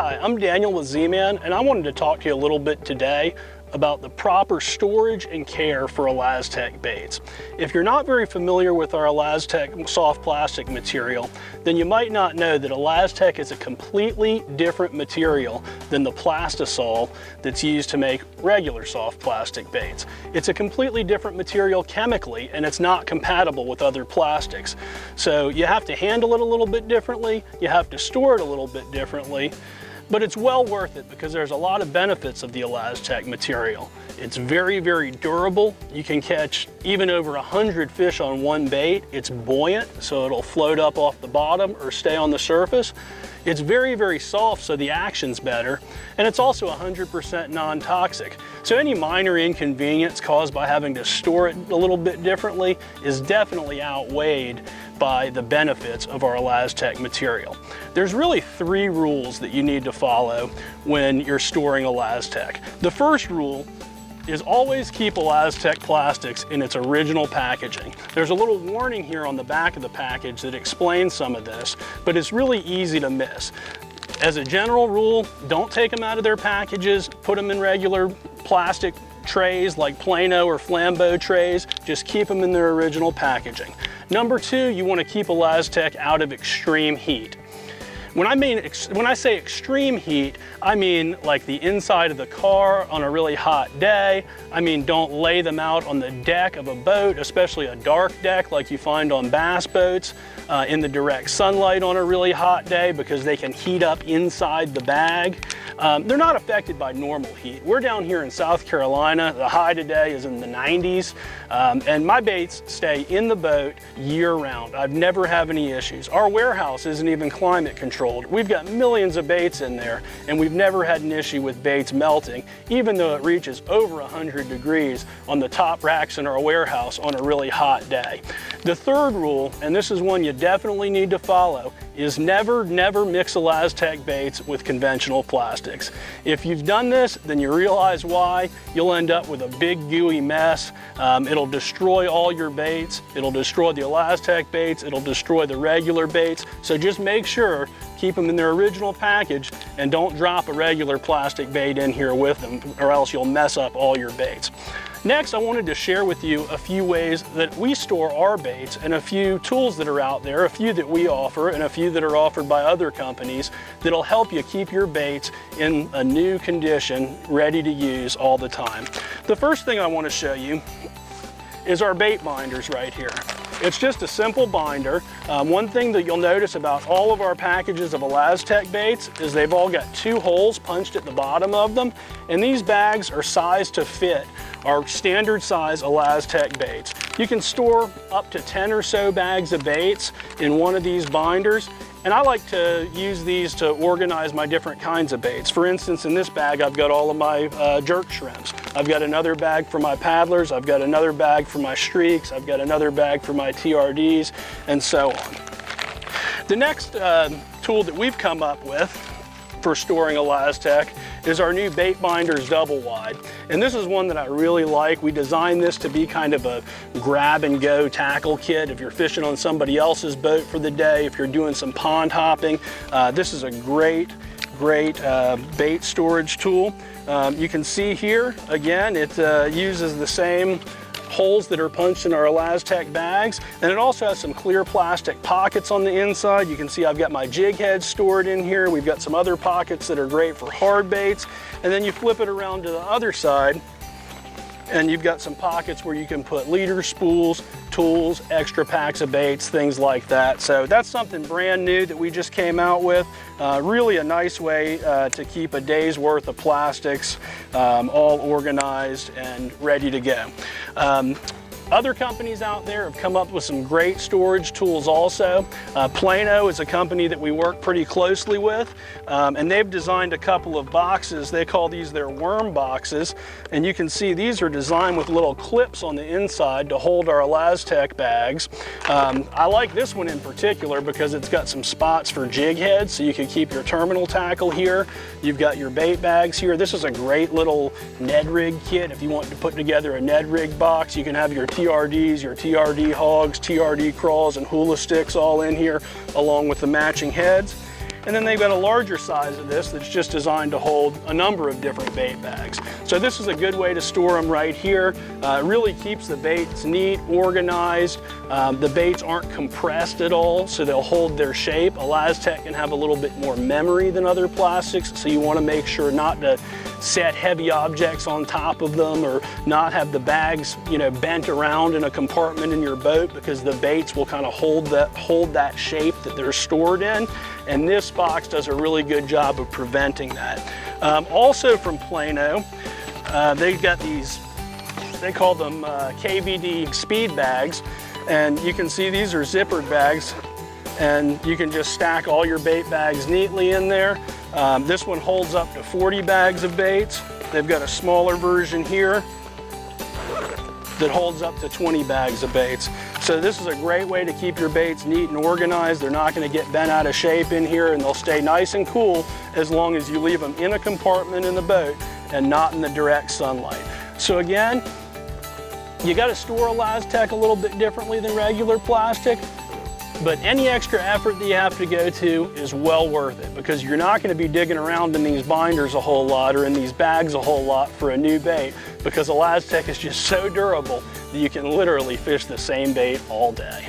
Hi, I'm Daniel with Z-Man, and I wanted to talk to you a little bit today about the proper storage and care for ElaZtech baits. If you're not very familiar with our ElaZtech soft plastic material, then you might not know that ElaZtech is a completely different material than the plastisol that's used to make regular soft plastic baits. It's a completely different material chemically, and it's not compatible with other plastics. So you have to handle it a little bit differently, you have to store it a little bit differently, but it's well worth it because there's a lot of benefits of the ElaZtech material. It's very, very durable. You can catch even over 100 fish on one bait. It's buoyant, so it'll float up off the bottom or stay on the surface. It's very, very soft, so the action's better. And it's also 100% non-toxic. So any minor inconvenience caused by having to store it a little bit differently is definitely outweighed by the benefits of our ElaZtech material. There's really 3 rules that you need to follow when you're storing ElaZtech. The first rule is always keep ElaZtech plastics in its original packaging. There's a little warning here on the back of the package that explains some of this, but it's really easy to miss. As a general rule, don't take them out of their packages, put them in regular plastic trays like Plano or Flambeau trays, just keep them in their original packaging. Number 2, you want to keep ElaZtech out of extreme heat. When I say extreme heat, I mean like the inside of the car on a really hot day. I mean, don't lay them out on the deck of a boat, especially a dark deck like you find on bass boats, in the direct sunlight on a really hot day because they can heat up inside the bag. They're not affected by normal heat. We're down here in South Carolina. The high today is in the 90s, and my baits stay in the boat year round. I've never had any issues. Our warehouse isn't even climate controlled. We've got millions of baits in there, and we've never had an issue with baits melting, even though it reaches over 100 degrees on the top racks in our warehouse on a really hot day. The third rule, and this is one you definitely need to follow, is never mix ElaZtech baits with conventional plastics. If you've done this, then you realize why. You'll end up with a big gooey mess. It'll destroy all your baits. It'll destroy the ElaZtech baits. It'll destroy the regular baits. So just make sure, keep them in their original package and don't drop a regular plastic bait in here with them, or else you'll mess up all your baits. Next, I wanted to share with you a few ways that we store our baits and a few tools that are out there, a few that we offer and a few that are offered by other companies that'll help you keep your baits in a new condition, ready to use all the time. The first thing I want to show you is our bait binders right here. It's just a simple binder. One thing that you'll notice about all of our packages of ElaZtech baits is they've all got 2 holes punched at the bottom of them, and these bags are sized to fit our standard size ElaZtech baits. You can store up to 10 or so bags of baits in one of these binders, and I like to use these to organize my different kinds of baits. For instance, in this bag, I've got all of my jerk shrimps. I've got another bag for my paddlers. I've got another bag for my streaks. I've got another bag for my TRDs, and so on. The next tool that we've come up with for storing ElaZtech is our new Bait BinderZ double wide. And this is one that I really like. We designed this to be kind of a grab and go tackle kit. If you're fishing on somebody else's boat for the day, if you're doing some pond hopping, this is a great bait storage tool. You can see here, again, it uses the same holes that are punched in our ElaZtech bags, and it also has some clear plastic pockets on the inside. You can see I've got my jig heads stored in here. We've got some other pockets that are great for hard baits, and then you flip it around to the other side and you've got some pockets where you can put leader spools, tools, extra packs of baits, things like that. So that's something brand new that we just came out with. Really a nice way to keep a day's worth of plastics all organized and ready to go. Other companies out there have come up with some great storage tools also. Plano is a company that we work pretty closely with, and they've designed a couple of boxes. They call these their worm boxes, and you can see these are designed with little clips on the inside to hold our ElaZtech bags. I like this one in particular because it's got some spots for jig heads, so you can keep your terminal tackle here. You've got your bait bags here. This is a great little Ned rig kit. If you want to put together a Ned rig box, you can have your TRDs, your TRD hogs, TRD crawls, and hula sticks all in here, along with the matching heads. And then they've got a larger size of this that's just designed to hold a number of different bait bags. So this is a good way to store them right here. It really keeps the baits neat, organized. The baits aren't compressed at all, so they'll hold their shape. ElaZtech can have a little bit more memory than other plastics, so you want to make sure not to set heavy objects on top of them or not have the bags, you know, bent around in a compartment in your boat, because the baits will kind of hold that shape that they're stored in. And this box does a really good job of preventing that. Also from Plano, they've got these, they call them Kbd Speed Bags. And you can see these are zippered bags, and you can just stack all your bait bags neatly in there. This one holds up to 40 bags of baits. They've got a smaller version here that holds up to 20 bags of baits. So this is a great way to keep your baits neat and organized. They're not going to get bent out of shape in here, and they'll stay nice and cool as long as you leave them in a compartment in the boat and not in the direct sunlight. So again, you got to store ElaZtech a little bit differently than regular plastic, but any extra effort that you have to go to is well worth it, because you're not going to be digging around in these binders a whole lot or in these bags a whole lot for a new bait, because ElaZtech is just so durable that you can literally fish the same bait all day.